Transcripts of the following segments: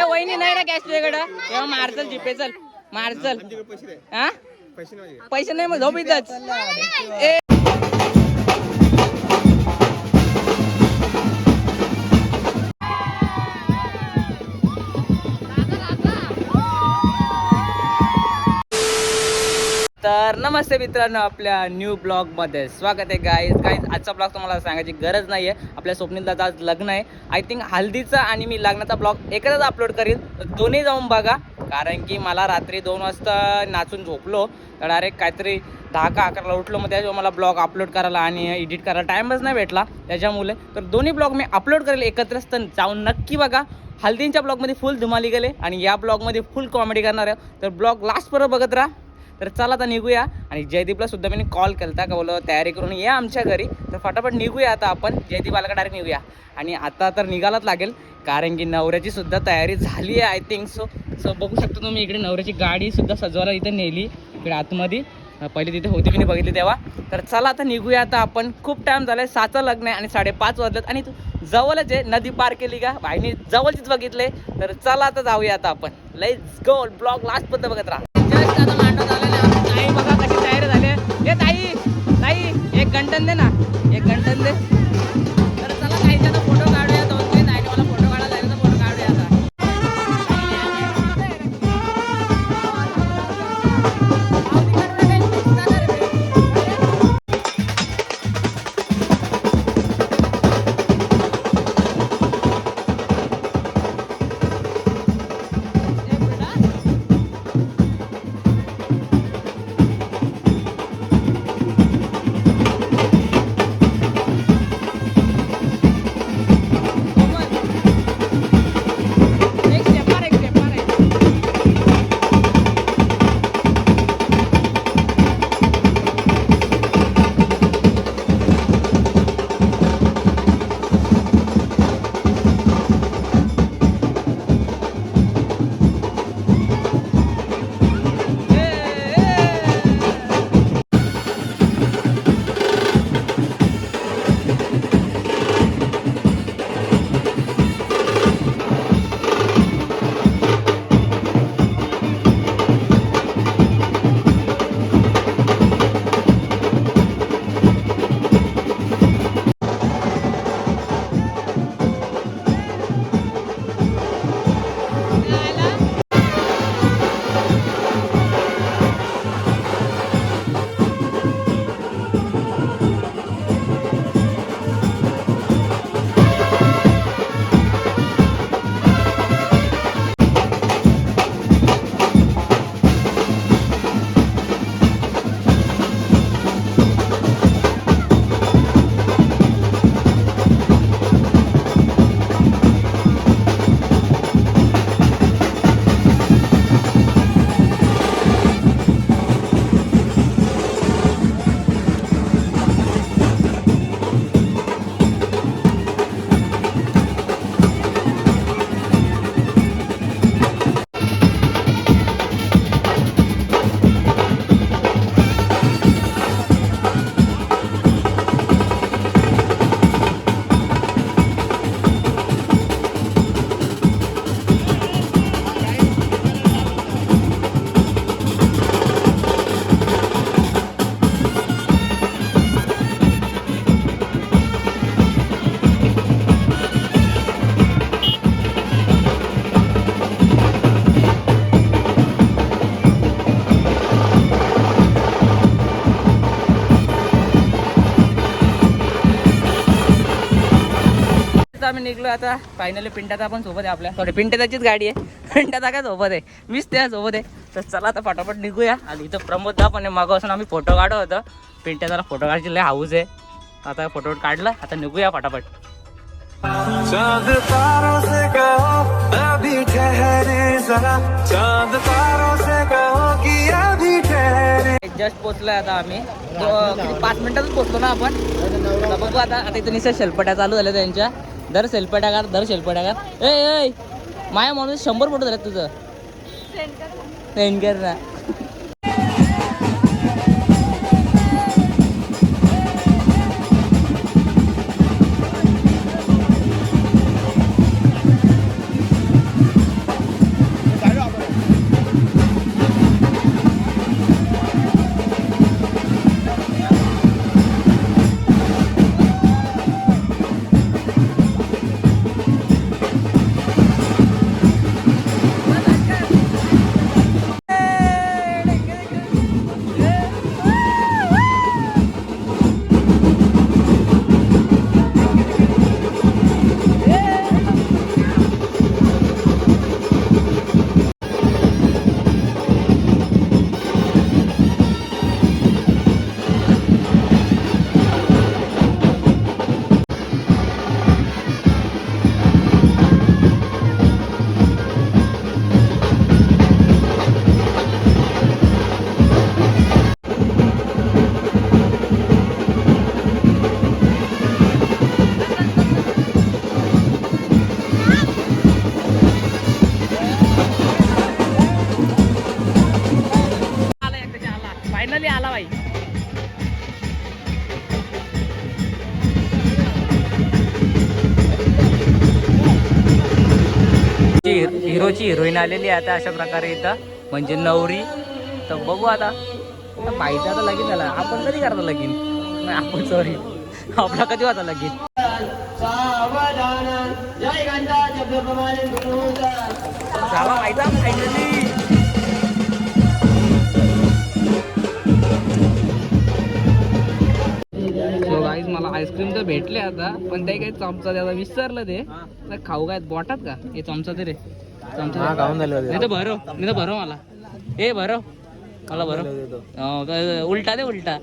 वहिनी नाही ना कॅश तुझ्याकडं तेव्हा मारचल जीपे चल मारचल. हा पैसे नाही मग झोप इथंच. तर नमस्ते मित्रांनो, आपल्या न्यू ब्लॉगमध्ये स्वागत आहे. गाईज आजचा ब्लॉग तुम्हाला सांगायची गरज नाही आहे. आपल्या स्वप्नील दादा आज लग्न आहे. आय थिंक हल्दीचा आणि मी लग्नाचा ब्लॉग एकत्रच अपलोड करीन. दोन्ही जाऊन बघा, कारण की मला रात्री 2 वाजता नाचून झोपलो तर डायरेक्ट काहीतरी 10 का 11ला उठलो. मग त्याच्यामुळे मला ब्लॉग अपलोड करायला आणि एडिट करायला टाईमच नाही भेटला त्याच्यामुळे. तर दोन्ही ब्लॉग मी अपलोड करेल एकत्रच, तर जाऊन नक्की बघा. हल्दींच्या ब्लॉगमध्ये फुल धुमाली गेले आणि या ब्लॉगमध्ये फुल कॉमेडी करणार आहे. तर ब्लॉग लास्टपर्यंत बघत राहा. तर चला आता निघूया. आणि जयदीपला सुद्धा मी कॉल केला का बोललो तयारी करून या आमच्या घरी. तर फटाफट निघूया आता आपण. जयदीप आला का डायरेक्ट निघूया. आणि आता तर निघालाच लागेल, कारण की नवऱ्याची सुद्धा तयारी झाली आहे आय थिंक सो. बघू शकतो तुम्ही इकडे नवऱ्याची गाडीसुद्धा सजवायला इथे नेली इकडे आतमध्ये. पहिले तिथे होती की नाही बघितली तेव्हा. तर चला आता निघूया आता आपण. खूप टाईम झाला आहे. 7चं लग्न आहे आणि 5:30 वाजलेत आणि जवळच आहे. नदी पार केली का भाईनी जवळचीच बघितले. तर चला आता जाऊया आता आपण. Let's go. ब्लॉग लास्टपर्यंत बघत राहा. जस्ट आता मांडव झालेला ताई बघा कशी तयारी झाली आहे. ताई एक घंटन दे ना, एक घंटन दे. तर चला ताईचा आता फोटो काढूया. 2-3 ताईने मला फोटो काढायला जायचा, फोटो काढूया आता. आम्ही निघलो आता फायनली. पिंट्याचा पण सोबत आहे आपल्या. सॉरी पिंट्याचीच गाडी आहे. पिंट्याचा काय सोबत आहे, मीच त्या सोबत आहे. तर चला आता फटाफट निघूया. आणि इथं प्रमोद दा पण मागं आम्ही फोटो काढत होतं. पिंट्याचा फोटो काढायची लय हाऊस आहे. आता फोटो काढला, आता निघूया फटाफट. चांद तारों से कहो अभी ठहरे जरा, चांद तारों से कहो कि अभी ठहरे. जस्ट पोचलोय आता आम्ही. 5 मिनिटातच पोचलो ना आपण. बघू आता. इथं निश्चित शेलपट्या चालू झाल्या त्यांच्या. दर शेलपट्या काढ. ए माया म्हणून 100 फोटो झाले तुझं. सेंड कर ना. हिरोची हिरोईन आलेली आहे आता अशा प्रकारे इथं, म्हणजे नवरी. तर बघू आता पाहिजे आता लगीन झाला. आपण कधी करता लगीन? नाही आपण सॉरी, आपला कधी होता लगीन? झाला माहिती आहे फायनली. सो गाईज मला आईस्क्रीम तर भेटले आता, पण ते काही चमचा द्यायला विसरलं. ते खाऊ काय बोटात का हे चमचा ते रे? चमचा खाऊन झालं नाही तर भरव, नाही तर भरव मला. ए भरव मला, भरव. उलटा दे उलटा.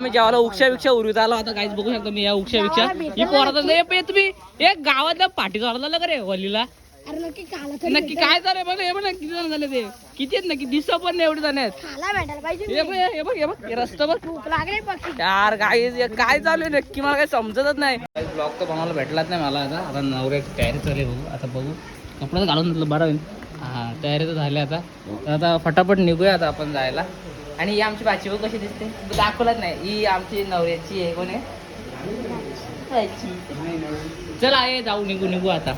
मी जेव्हा उक्षा विक्षा उरवीत आलो आता काहीच बघू शकतो मी या उक्षा विक्षा ही पोरात नाही तुम्ही एक गावातल्या पाठी चालवला का रे वलीला. नक्की काय झालंय बघ, हे बघ ना किती जण झाले, ते किती आहेत नक्की दिसत पण नाही एवढे जण आहेत. हे बघ रस्ता बघ यार काय चालू आहे नक्की मला काही समजतच नाही. ब्लॉग तर कोणाला भेटलाच नाही मला. आता नवऱ्या तयारी चालू बघू, आता बघू कपडा घालून म्हटलं बरं होईल. हा तयारी तर झाली आता फटाफट निघूया आता आपण जायला. आणि ही आमची बाची बघ कशी दिसते, दाखवलंच नाही. ही आमची नवऱ्याची आहे. कोण आहे? चला आहे जाऊ, निघू आता.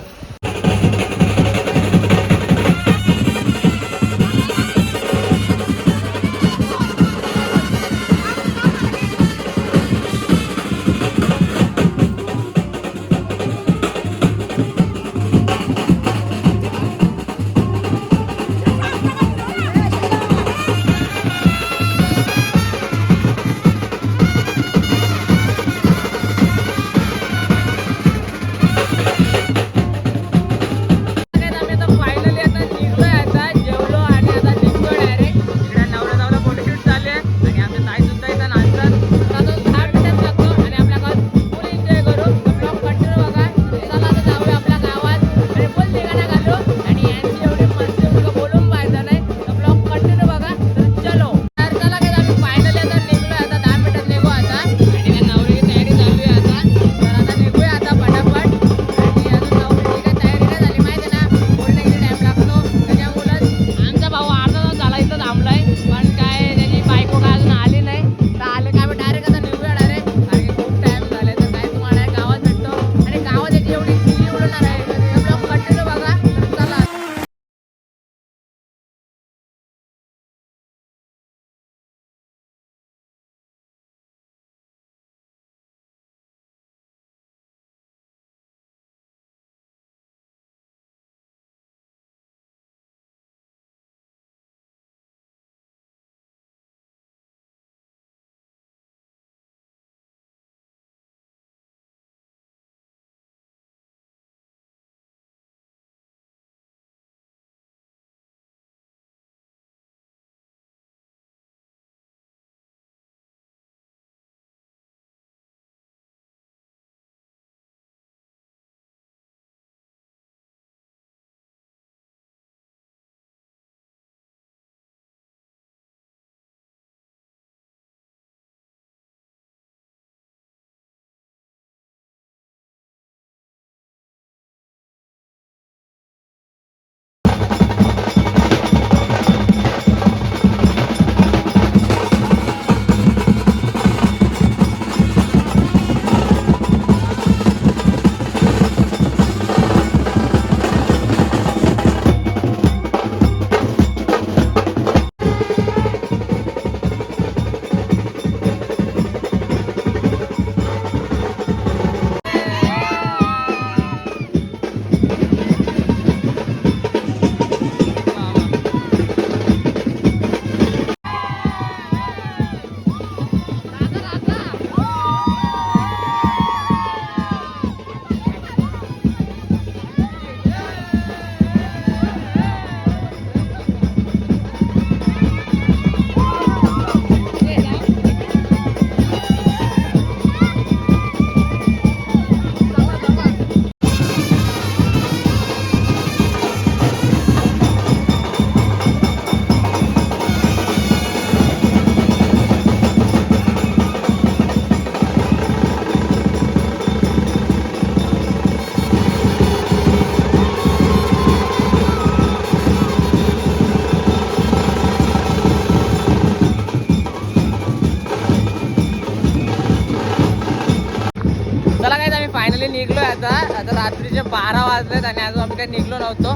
आता रात्रीचे 12 वाजलेत आणि अजून आम्ही काही निघलो नव्हतो.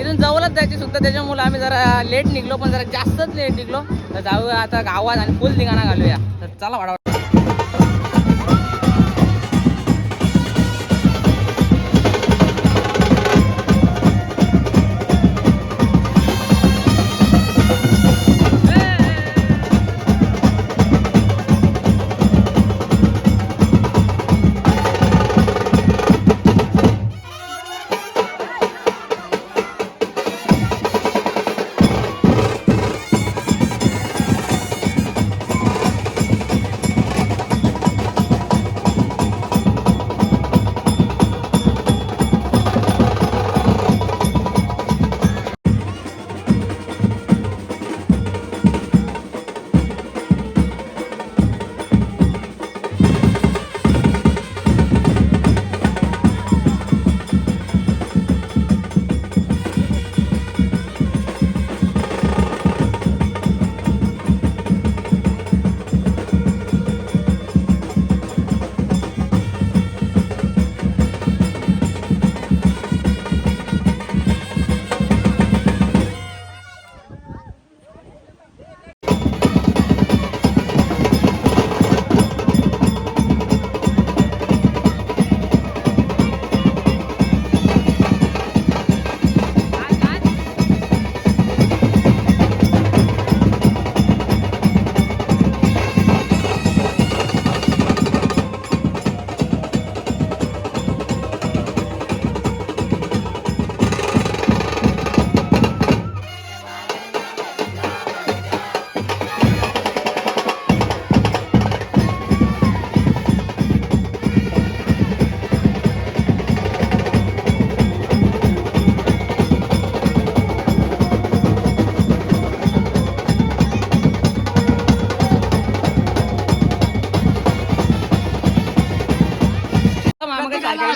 इथून जवळच जायची सुद्धा, त्याच्यामुळे आम्ही जरा लेट निघलो, पण जरा जास्तच लेट निघलो. तर जाऊया आता गावात आणि फुल धिंगाणा घालूया. तर चला वाडा.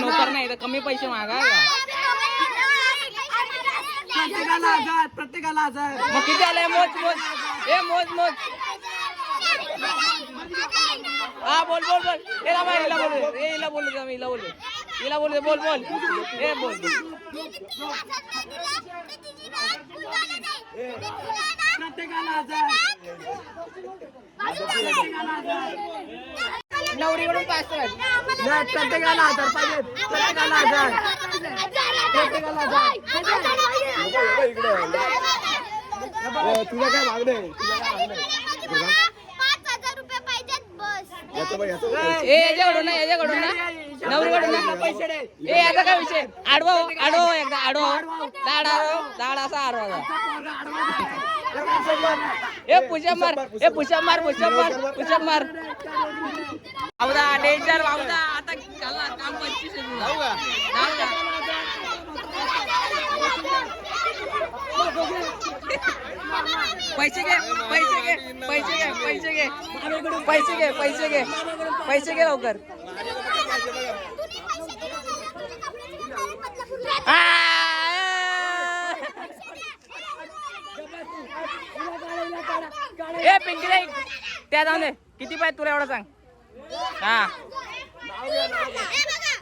नोकर नाही तर कमी पैसे मागा का? प्रत्येकाला 1000 मग किती आले? मोज मोज. ए मोज मोज. हा बोल बोल बोल. हिला बोल, हिला बोल. ए हिला बोल, हिला बोल. हिला बोल, बोल बोल. ए बोल. प्रत्येकाला 1000 नवरीकडून 5 प्रत्येकाला 1000 पाहिजे. प्रत्येकाला 1000 प्रत्येकाला 1000 तुला काय मागणे? ए याच्याकडून ना, याच्याकडून ना, नवरीकडून ना पैसे दे. ए याचा काय विषय? आडवा आडवा एकदा आडवा. दाड असा आडवा. ए पुशप मार. ए पुशप मार. पुशप मार. वावदा डेंजर वावदा. आता काम 25 जाऊ का? पैसे घे लवकर. ए पिंकी रे त्या जाऊन दे. किती पाहिजे तुला एवढं सांग. हा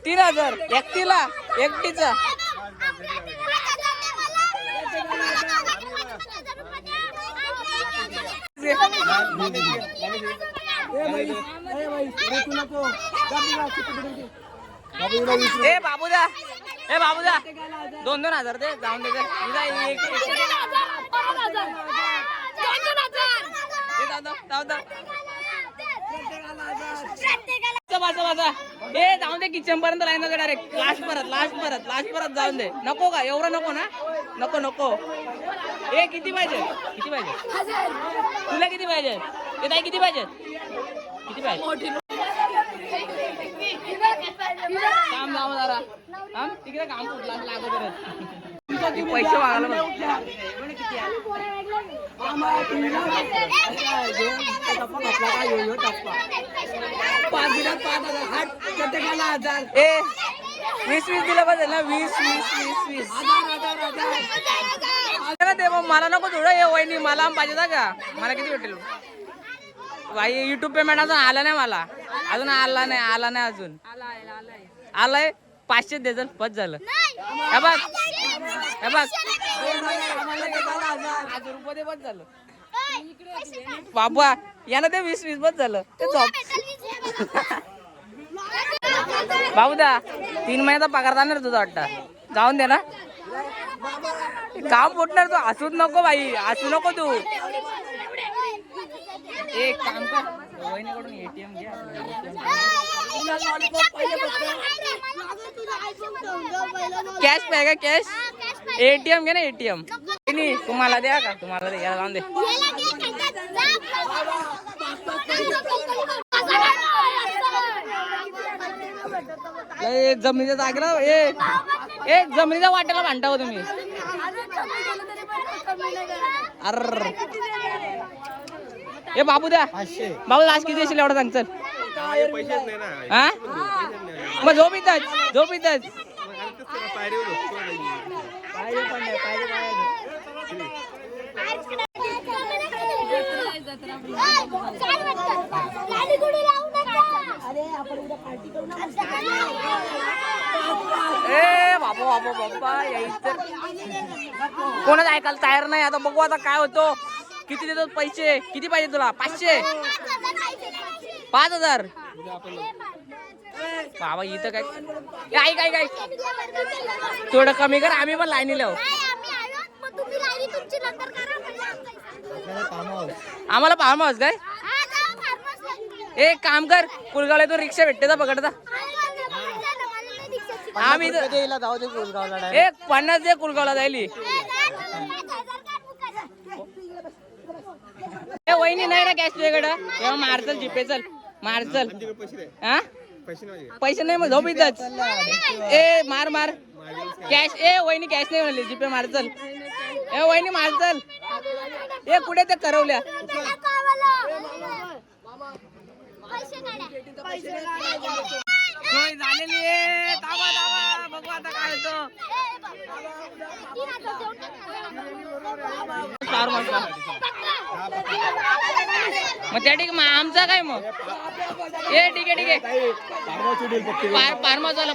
3000 एकटीला एकटीचा. ए बाबूदा 2,000 दे. जाऊन दे. ए जाऊन दे. किचन पर्यंत लाईन डायरेक्ट लास्ट परत जाऊन दे. नको का एवढं? नको ना. नको. ए किती पाहिजे? तुला किती पाहिजे? ते ताई किती पाहिजे? काम जाऊ जरा. तिकडे काम कुठला लागत पैसे मागायला ए 20 दिलं पाहिजे ना. 20 दे. मग मला नको थोडं. हे वहिनी मला पाहिजे का? मला किती भेटेल भाई? युट्यूब पेमेंट अजून आला नाही मला. आलाय. 500 दे चल, बस झालं. हे बघ, हे बघ, 1000 रुपये दे, बस झालं. बाबा यानं ते 20 बस झालं. ते झोप बाबूदा 3 महिन्याचा पगार जाणार तुझा वाटतं. जाऊन दे ना, काम फुटणार. तू हसूच नको बाई, हसू नको तू. एक काम कर, वहिनीकडून ATM घे. कॅश पाहिजे का? कॅश ATM घे ना, ATM. नाही तुम्हाला द्या का? तुम्हाला द्या, याला लावून दे. जमिनीच्या जागेला एक जमिनीच्या वाट्याला भांडता तुम्ही. अर ए बाबू द्या, बाबू आज किती देशील एवढं सांग चल. हा मग झोप इथंच. ए बाबा यायचं कोणाच ऐकायला तयार नाही. आता बघू आता काय होतो. किती देतो पैसे? किती पाहिजे तुला? 500 5000 बाबा इथं काय काय थोडं कमी कर. आम्ही पण लाईनी लावू. आम्हाला फार्म हाऊस काय? एक काम कर, कुलगावला तो रिक्षा भेटते का पकडता? आम्ही जाऊ दे कुलगावला. एक 50 दे, कुलगावला जायली. वहिनी नाही ना कॅश तुझ्याकडं? तेव्हा मारचल जीपे चल, मारचल. हा पैसे नाही मग झोप इथंच. ए मार कॅश. ए वहिनी कॅश नाही म्हणली, जीपे मारचल. ए वहिनी मारचल. ए कुठे ते करवल्या सोय झालेली आहे. दावा बघू आता काय होतं. मग त्या ठीक मग आमचा काय मग? ए ठीक आहे फार्महाऊस वाला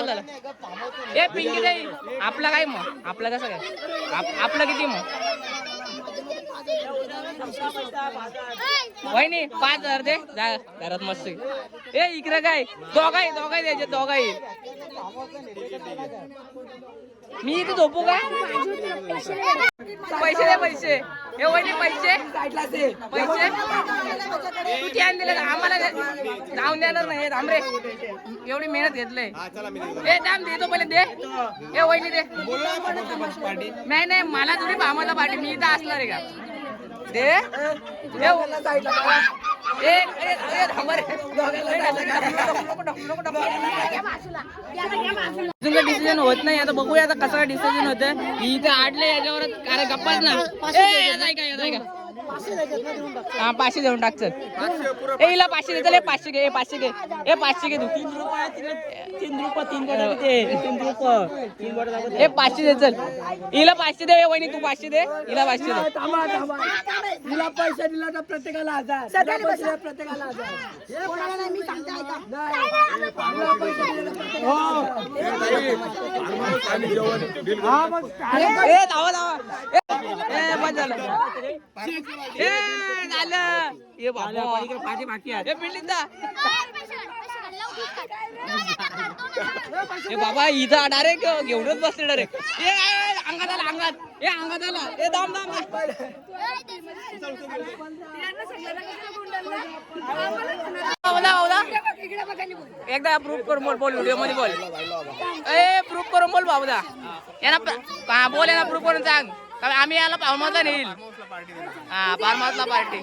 झालं. ए पिंकी ताई आपला काय मग? आपलं कसं काय? आपलं किती मग? वहिनी 5000 दे, जा घरात मस्त. ए इकडे काय दोघाही द्यायचे, दोघाही. मी इथे झोपू का? पैसे दे पैसे. हे वहिनी पैसे तू ध्यान दिलं का? आम्हाला जाऊन देणार नाही. थांब रे, एवढी मेहनत घेतलंय. ए थांब देतो पहिले दे. ए वहिनी दे. नाही मला थोडी भामाला पाठी, मी इथं असणार आहे का? दे डिसिजन होत नाही. आता बघूया आता कसं डिसिजन होतं. इथे आडले याच्यावर काय गप्पाच ना. का 500 देऊन टाक चल. ए हिला 500 दे चल. 500 घे. 500 घे. ए 500 घे तू. 3 रुपये 500 दे चल. हिला 500 दे. वहिनी तू 500 दे. हिला 500 दे. तुला पैसे दिला तर प्रत्येकाला 1000. प्रत्येकाला 1000. बाबा इथं डायरेक्ट घेऊनच बसले डायरेक्ट. अंगात आला. ए दाम एकदा प्रूफ करून बोल व्हिडिओ मध्ये बोल. ए प्रूफ करून बोल बाबूदा. यांना बोल, यांना प्रूफ करून सांग. आम्ही याला फार्महाऊसला नेईल. हा फार्महाऊसला पार्टी.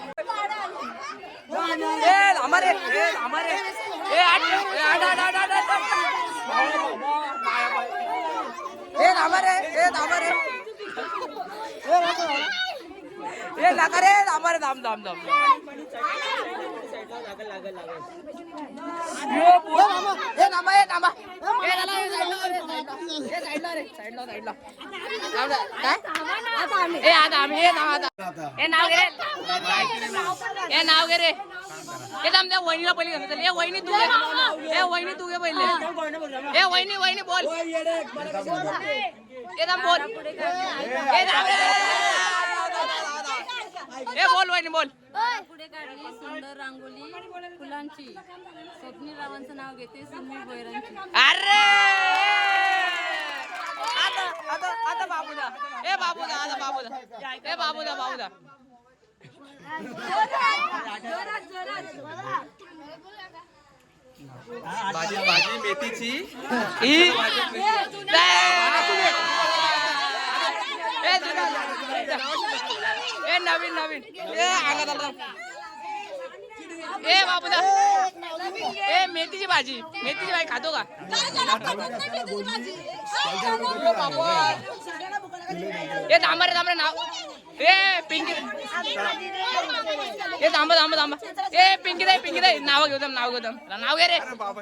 हे नाव घे रे हे नाव घे रे हे थांब त्या वहिनीला पहिले घेऊन चल. हे वहिनी तू घे हे वहिनी तू घे पहिले हे वहिनी वहिनी बोल हे थांब बोल हे थांब रे हे बोल वहिनी बोल पुढे काढली सुंदर रांगोली फुलांची स्वप्नील रावांचं नाव घेते सुनील भोयरांची. अरे आता बाबूदा हे बाबूदा आता बाबूदा हे बाबूदा बाबूदा भाजी भाजी मेथीची हे नवीन नवीन हे अंगात आलं ए बाबूदा ए मेथीची भाजी खातो का हे थांबा रे नाव ए पिंकी हे थांबा ए पिंकी दे नाव घेऊ नाव घे रे बाबा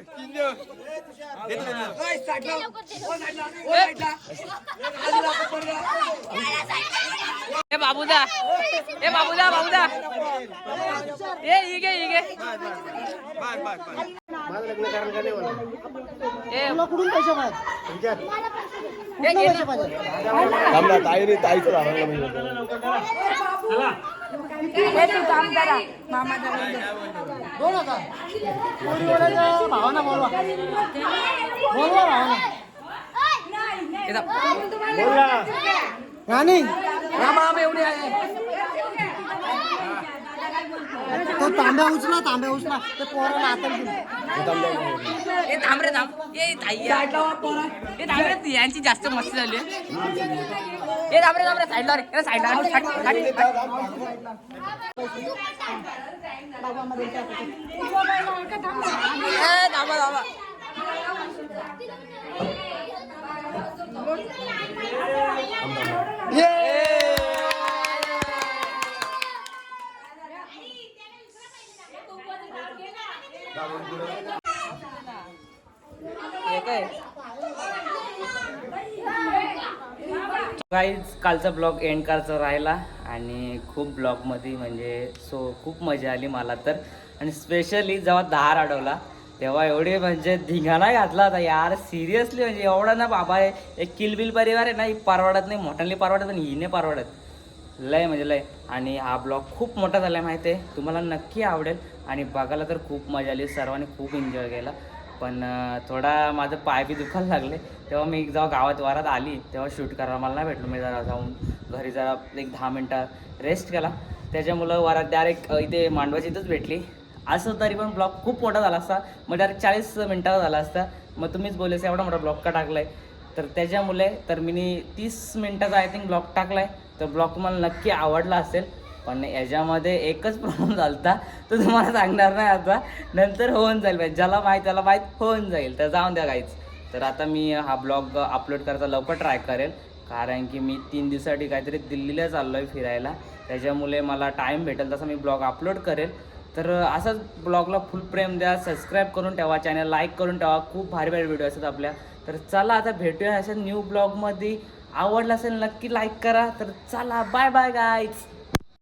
हे बाबूदा ए इगे कुठून पैसे भावना बोलवा राणी राम एवढी आहे तो तांब्या उचला ते पोराला आता हे थांब रे हे थांब रे यांची जास्त मस्ती झाली हे थांब रे साईडला थांबा गाईज कालचा ब्लॉग एंड करायचा राहिला आणि खूप ब्लॉगमध्ये म्हणजे खूप मजा आली मला तर. आणि स्पेशली जेव्हा दहार अडवला तेव्हा एवढे म्हणजे धिंगाणा घातला होता यार सिरियसली. म्हणजे एवढा ना बाबा एक किलबिल परिवार आहे ना, ही परवडत नाही, मोठ्याने परवडत आणि हिने परवडत लय म्हणजे लय. आणि हा ब्लॉग खूप मोठा झाला आहे माहिती आहे, तुम्हाला नक्की आवडेल आणि बघायला तर खूप मजा आली, सर्वांनी खूप एन्जॉय केला. पण थोडा माझं पाय बी दुखायला लागले तेव्हा मी जेव्हा गावात वारात आली तेव्हा शूट करायला मला नाही भेटलं. मी जरा जाऊन घरी जरा एक 10 मिनटं रेस्ट केला, त्याच्यामुळं वारात डायरेक्ट इथे मांडवाची इथंच भेटली. असं तरी पण ब्लॉग खूप मोठा झाला असता, मग डायरेक्ट 40 मिनटाचा झाला असता. मग तुम्हीच बोलायचं एवढा मोठा ब्लॉग का टाकला आहे, तर त्याच्यामुळे तर मी 30 मिनटाचा आय थिंक ब्लॉग टाकला आहे. तर ब्लॉग तुम्हाला नक्की आवडला असेल, पण याच्यामध्ये एकच प्रॉब्लेम झाला होता, तो तुम्हाला सांगणार नाही आता, नंतर होऊन जाईल पाहिजे, ज्याला माहीत त्याला माहीत होऊन जाईल. तर जाऊन द्या गाईच. तर आता मी हा ब्लॉग अपलोड करायचा लवकर ट्राय करेल, कारण की मी 3 दिवसासाठी काहीतरी दिल्लीला चाललो आहे फिरायला, त्याच्यामुळे मला टाईम भेटेल तसं मी ब्लॉग अपलोड करेल. तर असंच ब्लॉगला फुल प्रेम द्या, सबस्क्राईब करून ठेवा, चॅनल लाईक करून ठेवा, खूप भारी भारी व्हिडिओ असतात आपल्या. तर चला आता भेटूया अशा न्यू ब्लॉगमध्ये. आवडला असेल नक्की लाईक करा. तर चला बाय बाय गाईज.